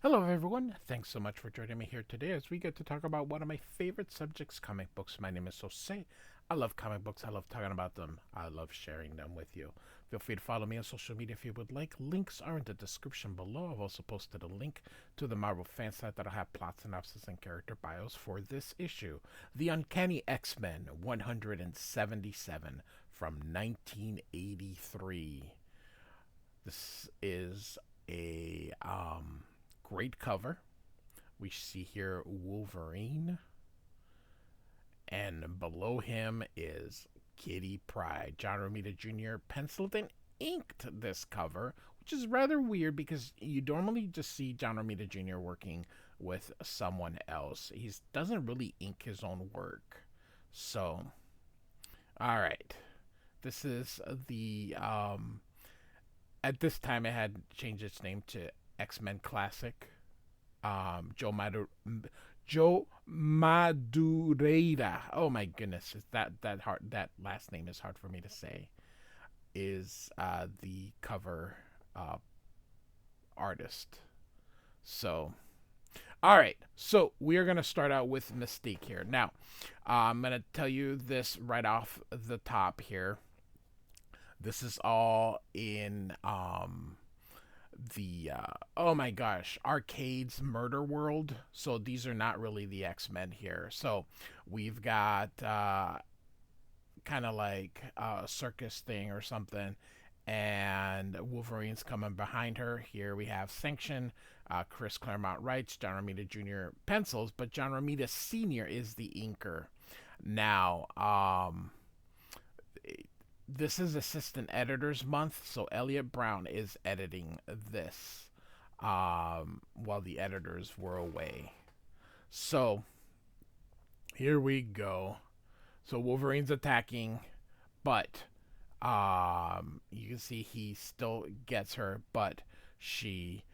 Hello, everyone. Thanks so much for joining me here today as we get to talk about one of my favorite subjects, comic books. My name is Jose. I love comic books. I love talking about them. I love sharing them with you. Feel free to follow me on social media if you would like. Links are in the description below. I've also posted a link to the Marvel fan site that'll have plot synopsis and character bios for this issue. The Uncanny X-Men 177 from 1983. This is a great cover. We see here Wolverine, and below him is Kitty Pryde. John Romita Jr. penciled and inked this cover, which is rather weird because you normally just see John Romita Jr. working with someone else. He doesn't really ink his own work. So, all right. This is the at this time it had changed its name to X-Men Classic. um, Joe Madu- Joe Madureira. Oh my goodness, is that hard? That last name is hard for me to say. Is the cover uh, artist? So, all right. So we are gonna start out with Mystique here. Now, I'm gonna tell you this right off the top here. This is all in the oh my gosh, arcades murder world. So these are not really the X-Men here. So we've got kind of like a circus thing or something, and Wolverine's coming behind her. Here we have Sanction. Chris Claremont writes, John Romita Jr. pencils, but John Romita Sr. is the inker. Now, this is assistant editors month, so Elliot Brown is editing this while the editors were away. So here we go. So Wolverine's attacking, but you can see he still gets her, but she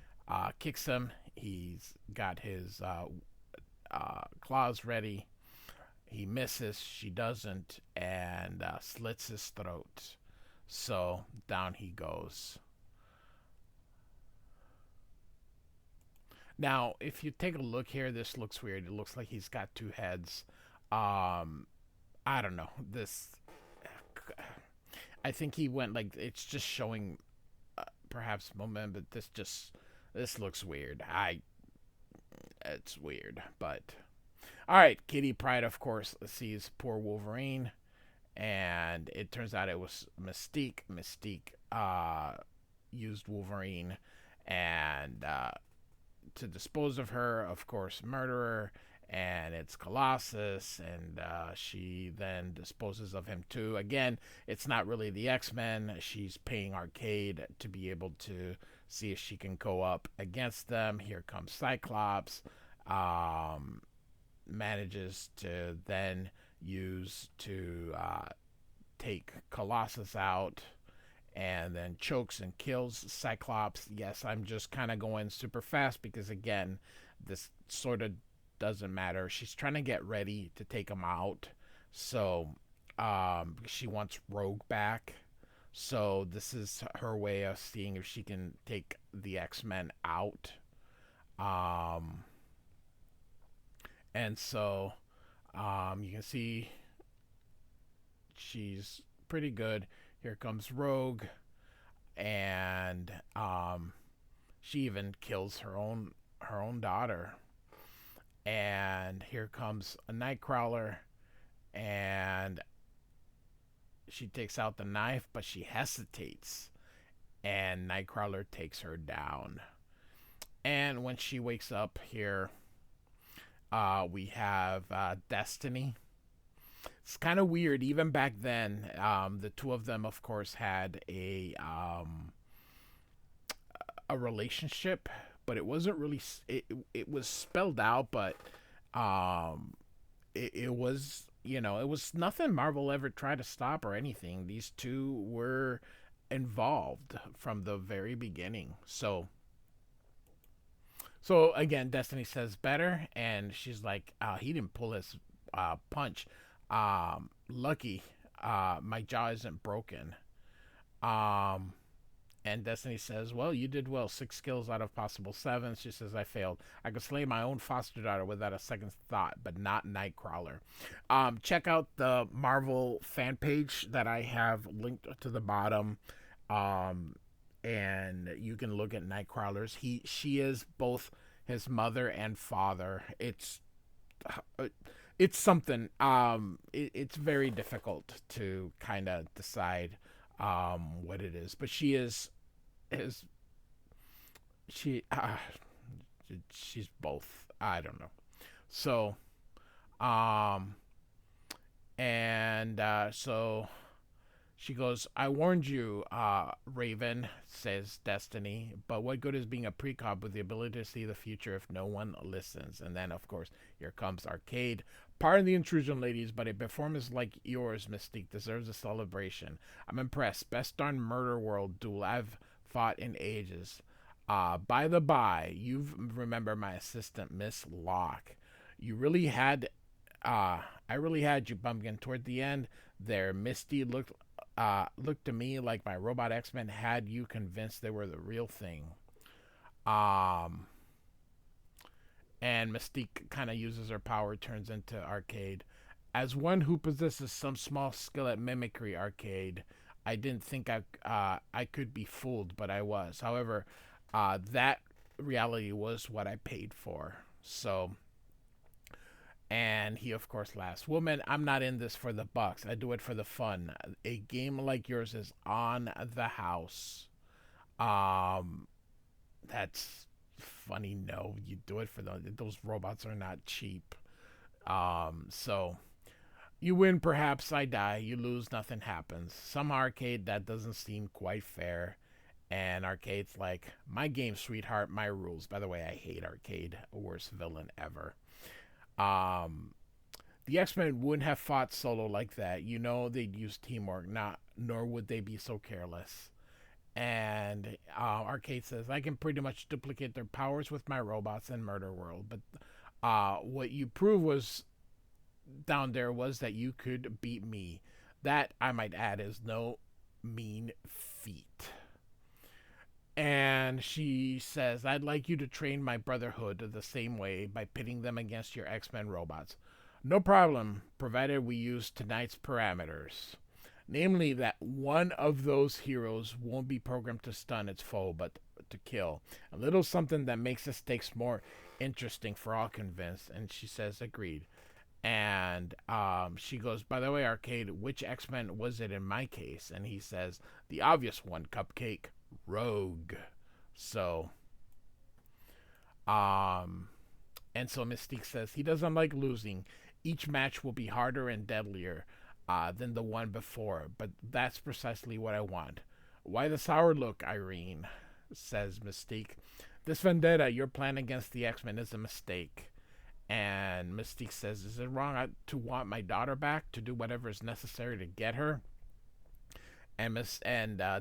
kicks him. He's got his claws ready. He misses, she doesn't, and slits his throat. So down he goes. Now, if you take a look here, this looks weird. It looks like he's got two heads. Um, I don't know. This, I think he went like it's just showing perhaps momentum, but this looks weird. It's weird, but all right. Kitty Pryde, of course, sees poor Wolverine, and it turns out it was Mystique. Mystique used Wolverine and to dispose of her, of course, murderer, and it's Colossus, and she then disposes of him too. Again, it's not really the X-Men. She's paying Arcade to be able to see if she can go up against them. Here comes Cyclops. Um, Manages to then use to take Colossus out, and then chokes and kills Cyclops. Yes, I'm just kind of going super fast because, again, this sort of doesn't matter. She's trying to get ready to take him out. So she wants Rogue back. So this is her way of seeing if she can take the X-Men out. Um, and so you can see she's pretty good. Here comes Rogue, and she even kills her own daughter. And here comes a Nightcrawler, and she takes out the knife, but she hesitates, and Nightcrawler takes her down. And when she wakes up here, we have Destiny. It's kind of weird. Even back then, the two of them, of course, had a relationship, but it wasn't really. It was spelled out, but um, it was, it was nothing Marvel ever tried to stop or anything. These two were involved from the very beginning. So again, Destiny says better, and she's like, he didn't pull his punch. Lucky, my jaw isn't broken. Um, And Destiny says, well, you did well. 6 skills out of possible 7. She says, I failed. I could slay my own foster daughter without a second thought, but not Nightcrawler. Check out the Marvel fan page that I have linked to the bottom. Um, and you can look at Nightcrawlers. She is both his mother and father. Uh, it's something. It's very difficult to kind of decide what it is, but is she she's both. I don't know. So um and so she goes, I warned you, Raven, says Destiny, but what good is being a precog with the ability to see the future if no one listens? And then, of course, here comes Arcade. Pardon the intrusion, ladies, but a performance like yours, Mystique, deserves a celebration. I'm impressed. Best darn murder world duel I've fought in ages. By the by, you remember my assistant, Miss Locke. You really had, I really had you, Bumpkin. Toward the end, there, Misty looked to me like my robot X-Men had you convinced they were the real thing. Um, and Mystique kind of uses her power, turns into Arcade. As one who possesses some small skill at mimicry, Arcade, I didn't think I could be fooled, but I was. However, that reality was what I paid for. So, and he of course laughs. Woman, I'm not in this for the bucks. I do it for the fun. A game like yours is on the house. Um, that's funny. No, you do it for those robots are not cheap. So you win, perhaps I die. You lose, nothing happens. Some Arcade, that doesn't seem quite fair. And Arcade's like, my game, sweetheart, my rules. By the way, I hate Arcade, worst villain ever. Um, the X-Men wouldn't have fought solo like that. You know they'd use teamwork, not nor would they be so careless. And Arcade says, I can pretty much duplicate their powers with my robots in Murder World. But what you proved was down there was that you could beat me. That, I might add, is no mean feat. And she says, I'd like you to train my Brotherhood the same way by pitting them against your X-Men robots. No problem, provided we use tonight's parameters. Namely, that one of those heroes won't be programmed to stun its foe, but to kill. A little something that makes the stakes more interesting for all convinced. And she says, agreed. And she goes, by the way, Arcade, which X-Men was it in my case? And he says, the obvious one, Cupcake, Rogue. So, um, and so Mystique says, he doesn't like losing. Each match will be harder and deadlier than the one before, but that's precisely what I want. Why the sour look, Irene? Says Mystique. This vendetta, your plan against the X-Men, is a mistake. And Mystique says, is it wrong to want my daughter back, to do whatever is necessary to get her? And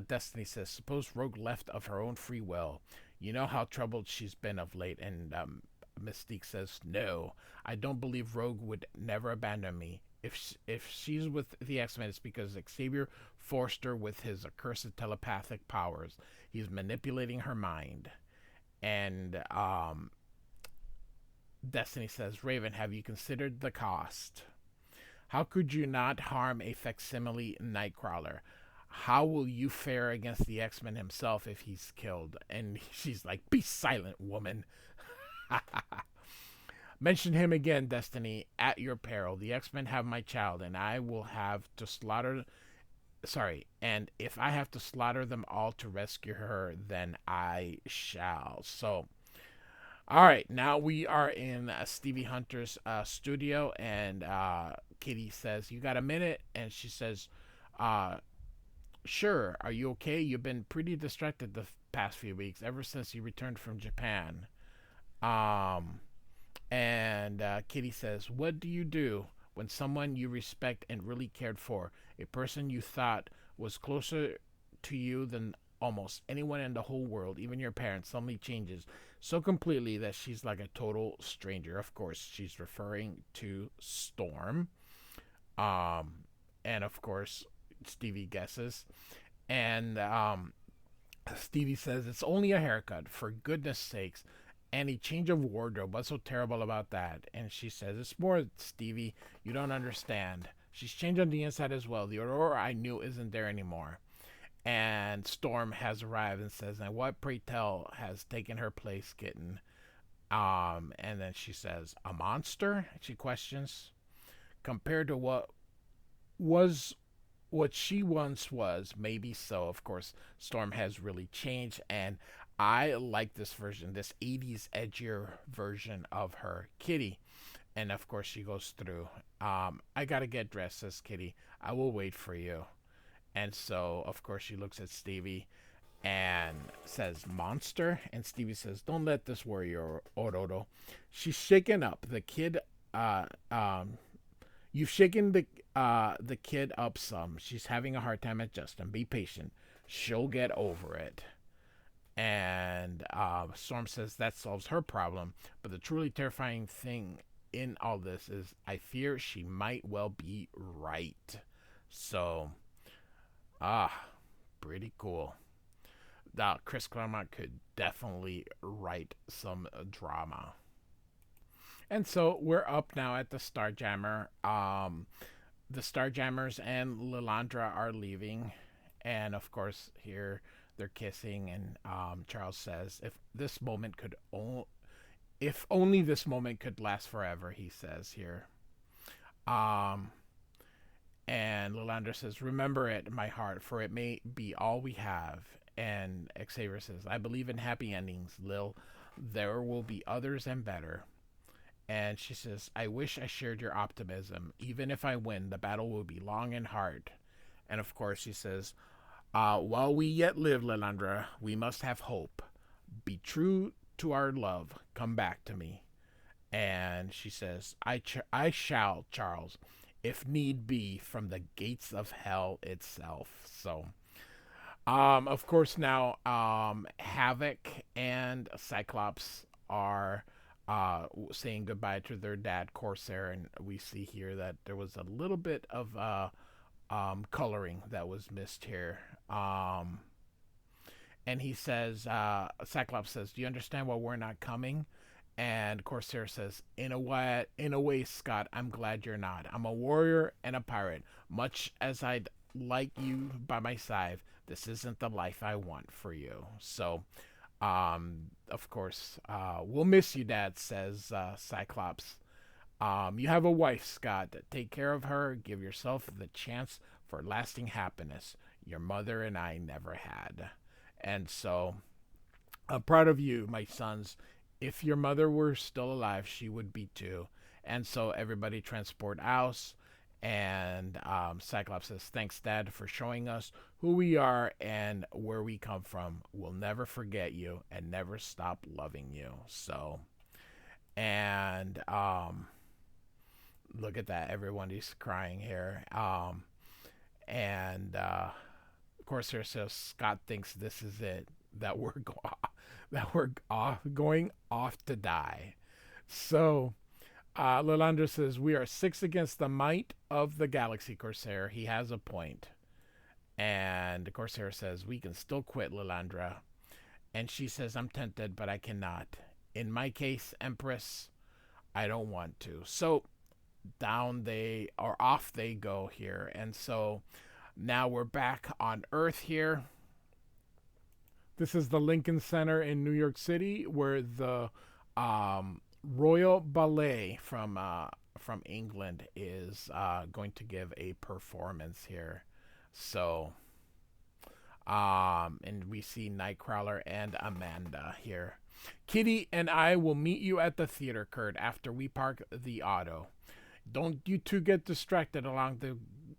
Destiny says, suppose Rogue left of her own free will. You know how troubled she's been of late. And Mystique says, no, I don't believe Rogue would never abandon me. If she's with the X-Men, it's because Xavier forced her with his accursed telepathic powers. He's manipulating her mind. And Destiny says, Raven, have you considered the cost? How could you not harm a facsimile Nightcrawler? How will you fare against the X-Men himself if he's killed? And she's like, be silent, woman. Mention him again, Destiny, at your peril. The X-Men have my child, and I will have to slaughter... Sorry, and if I have to slaughter them all to rescue her, then I shall. So, all right, now we are in Stevie Hunter's studio, and Kitty says, you got a minute? And she says, sure, are you okay? You've been pretty distracted the past few weeks, ever since you returned from Japan. Um, and Kitty says, what do you do when someone you respect and really cared for, a person you thought was closer to you than almost anyone in the whole world, even your parents, suddenly changes so completely that she's like a total stranger? Of course, she's referring to Storm. Um, and of course, Stevie guesses. And Stevie says, "It's only a haircut, for goodness sakes. Any change of wardrobe, what's so terrible about that?" And she says, "It's more, Stevie, you don't understand. She's changed on the inside as well. The Aurora I knew isn't there anymore." And Storm has arrived and says, "And what, pray tell, has taken her place, kitten?" And then she says, "A monster?" She questions. "Compared to was what she once was, maybe so. Of course, Storm has really changed, and I like this version, this 80s edgier version of her, Kitty. And of course, she goes through, "I gotta get dressed," says Kitty. "I will wait for you." And so, of course, she looks at Stevie and says, "Monster?" And Stevie says, "Don't let this worry you, Ororo. She's shaken up. The kid, uh, um, you've shaken the kid up some. She's having a hard time adjusting. Be patient. She'll get over it." And Storm says that solves her problem. But the truly terrifying thing in all this is I fear she might well be right. So, ah, pretty cool. Chris Claremont could definitely write some drama. And so we're up now at the Starjammer. The Starjammers and Lilandra are leaving, and of course here they're kissing. And Charles says, if only this moment could last forever," he says here. Um, and Lilandra says, "Remember it, my heart, for it may be all we have." And Xavier says, "I believe in happy endings, Lil. There will be others and better." And she says, "I wish I shared your optimism. Even if I win, the battle will be long and hard." And of course, she says, "While we yet live, Lilandra, we must have hope. Be true to our love. Come back to me." And she says, I shall, Charles, if need be, from the gates of hell itself." So, of course, now Havoc and Cyclops are saying goodbye to their dad, Corsair, and we see here that there was a little bit of coloring that was missed here. And he says, Cyclops says, "Do you understand why we're not coming?" And Corsair says, in a way, Scott, I'm glad you're not. I'm a warrior and a pirate. Much as I'd like you by my side, this isn't the life I want for you." So, of course, "We'll miss you, Dad," says Cyclops. "You have a wife, Scott. Take care of her. Give yourself the chance for lasting happiness your mother and I never had." And so, "I'm proud of you, my sons. If your mother were still alive, she would be too." And so everybody transport Aus. And Cyclops says, "Thanks, Dad, for showing us who we are and where we come from. We'll never forget you and never stop loving you." So, and look at that. Everyone is crying here. And Corsair says, "Scott thinks this is it, that that we're going off to die." So, Lilandra says, "We are six against the might of the galaxy, Corsair." He has a point. And Corsair says, "We can still quit, Lilandra." And she says, "I'm tempted, but I cannot. In my case, Empress, I don't want to." So off they go here. And so now we're back on Earth here. This is the Lincoln Center in New York City, where the Royal Ballet from England is going to give a performance here. So, and we see Nightcrawler and Amanda here. "Kitty and I will meet you at the theater, Kurt, after we park the auto. Don't you two get distracted along the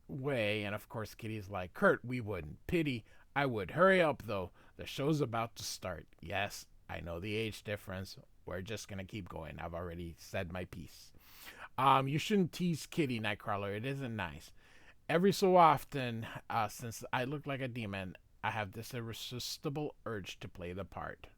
way." And of course, Kitty's like, "Kurt, we wouldn't. Pity, I would. Hurry up, though. The show's about to start." "Yes, I know the age difference. We're just gonna keep going. I've already said my piece." "You shouldn't tease Kitty, Nightcrawler. It isn't nice. Every so often, since I look like a demon, I have this irresistible urge to play the part."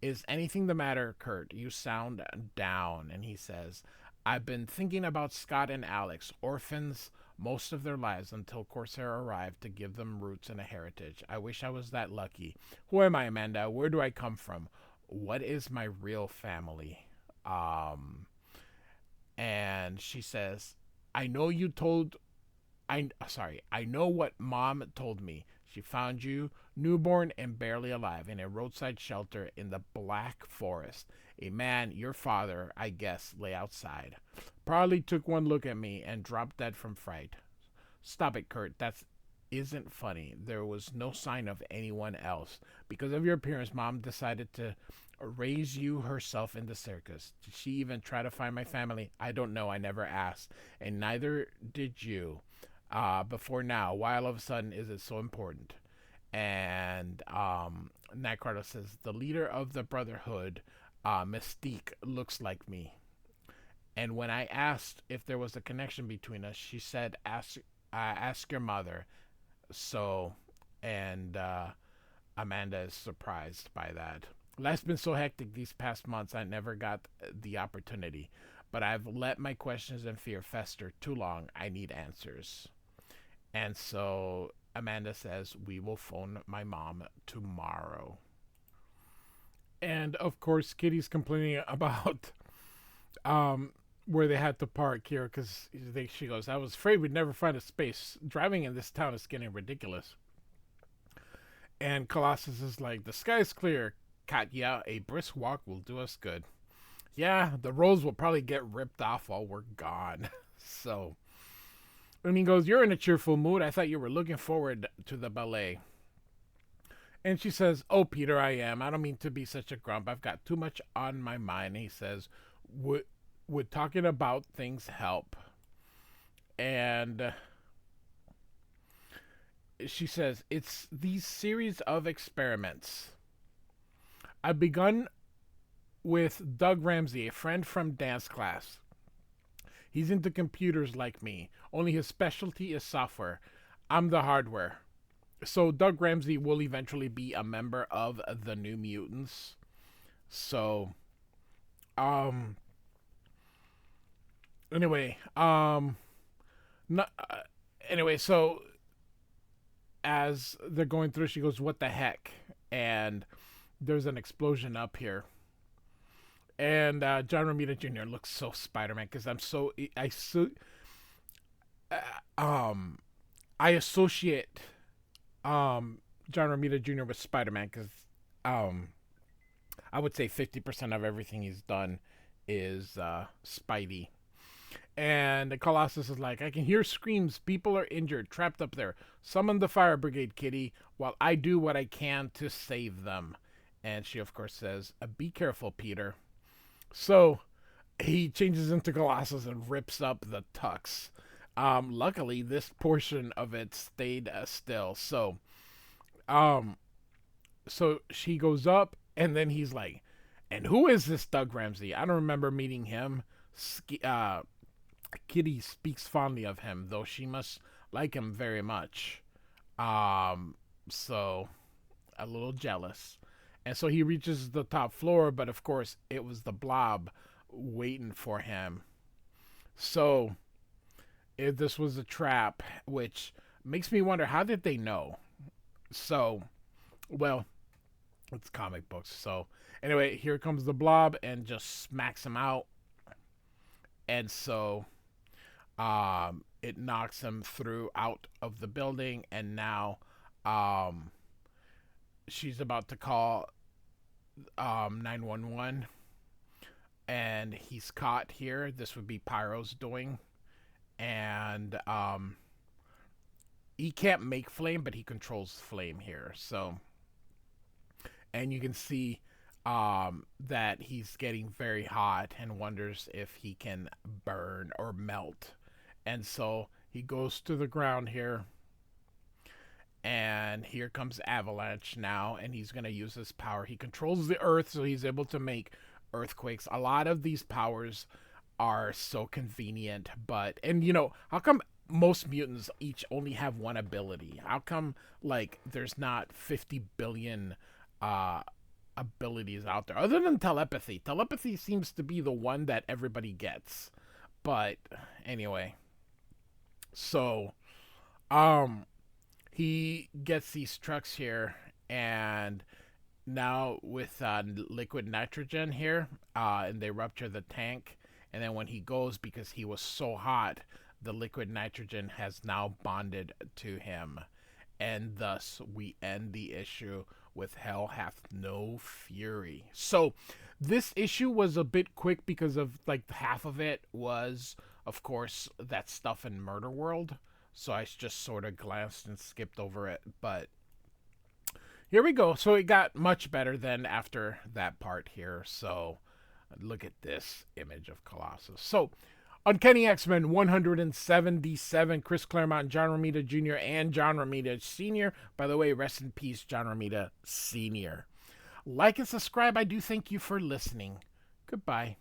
"Is anything the matter, Kurt? You sound down." And he says, "I've been thinking about Scott and Alex, orphans most of their lives until Corsair arrived to give them roots and a heritage. I wish I was that lucky. Who am I, Amanda? Where do I come from? What is my real family? Um, and she says, I know you told I know what mom told me. She found you newborn and barely alive in a roadside shelter in the Black Forest. A man, your father, I guess, lay outside. Probably took one look at me and dropped dead from fright. Stop it, Kurt. That isn't funny. There was no sign of anyone else. Because of your appearance, mom decided to raise you herself in the circus. Did she even try to find my family? I don't know. I never asked. And neither did you. Before now. Why all of a sudden is it so important? And Nightcrawler says, the leader of the Brotherhood, Mystique, looks like me. And when I asked if there was a connection between us, she said, ask your mother. So, and Amanda is surprised by that. Life's been so hectic these past months, I never got the opportunity. But I've let my questions and fear fester too long. I need answers. And so Amanda says, we will phone my mom tomorrow. And of course, Kitty's complaining about where they had to park here because she goes, I was afraid we'd never find a space. Driving in this town is getting ridiculous. And Colossus is like, the sky's clear, Katya. A brisk walk will do us good. Yeah, the rolls will probably get ripped off while we're gone. So, and he goes, you're in a cheerful mood. I thought you were looking forward to the ballet. And she says, oh, Peter, I am. I don't mean to be such a grump. I've got too much on my mind. He says, would talking about things help? And she says, it's these series of experiments. I've begun with Doug Ramsey, a friend from dance class. He's into computers like me, only his specialty is software. I'm the hardware. So Doug Ramsey will eventually be a member of the New Mutants. So, anyway, not, anyway, so as they're going through, she goes, what the heck? And there's an explosion up here. And John Romita Jr. looks so Spider-Man because I associate John Romita Jr. with Spider-Man because I would say 50% of everything he's done is Spidey. And Colossus is like, I can hear screams. People are injured, trapped up there. Summon the fire brigade, Kitty, while I do what I can to save them. And she, of course, says, be careful, Peter. So he changes into Colossus and rips up the tux. Luckily, this portion of it stayed still. So, so she goes up, and then he's like, and who is this Doug Ramsey? I don't remember meeting him. Kitty speaks fondly of him, though she must like him very much. So a little jealous. And so he reaches the top floor, but of course it was the Blob waiting for him. So if this was a trap, which makes me wonder, how did they know? So, well, it's comic books. So anyway, here comes the Blob and just smacks him out. And so it knocks him through out of the building, and now she's about to call 911, and he's caught here. This would be Pyro's doing, and he can't make flame, but he controls flame here. So, and you can see that he's getting very hot and wonders if he can burn or melt. And so he goes to the ground here. And here comes Avalanche now, and he's going to use his power. He controls the earth, so he's able to make earthquakes. A lot of these powers are so convenient, but, and you know, how come most mutants each only have one ability? How come, like, there's not 50 billion abilities out there? Other than telepathy. Telepathy seems to be the one that everybody gets. But, anyway. So, um, he gets these trucks here, and now with liquid nitrogen here, and they rupture the tank. And then when he goes, because he was so hot, the liquid nitrogen has now bonded to him. And thus we end the issue with Hell Hath No Fury. So this issue was a bit quick because of like half of it was, of course, that stuff in Murder World. So I just sort of glanced and skipped over it. But here we go. So it got much better than after that part here. So look at this image of Colossus. So Uncanny X-Men 177, Chris Claremont, John Romita Jr., and John Romita Sr. By the way, rest in peace, John Romita Sr. Like and subscribe. I do thank you for listening. Goodbye.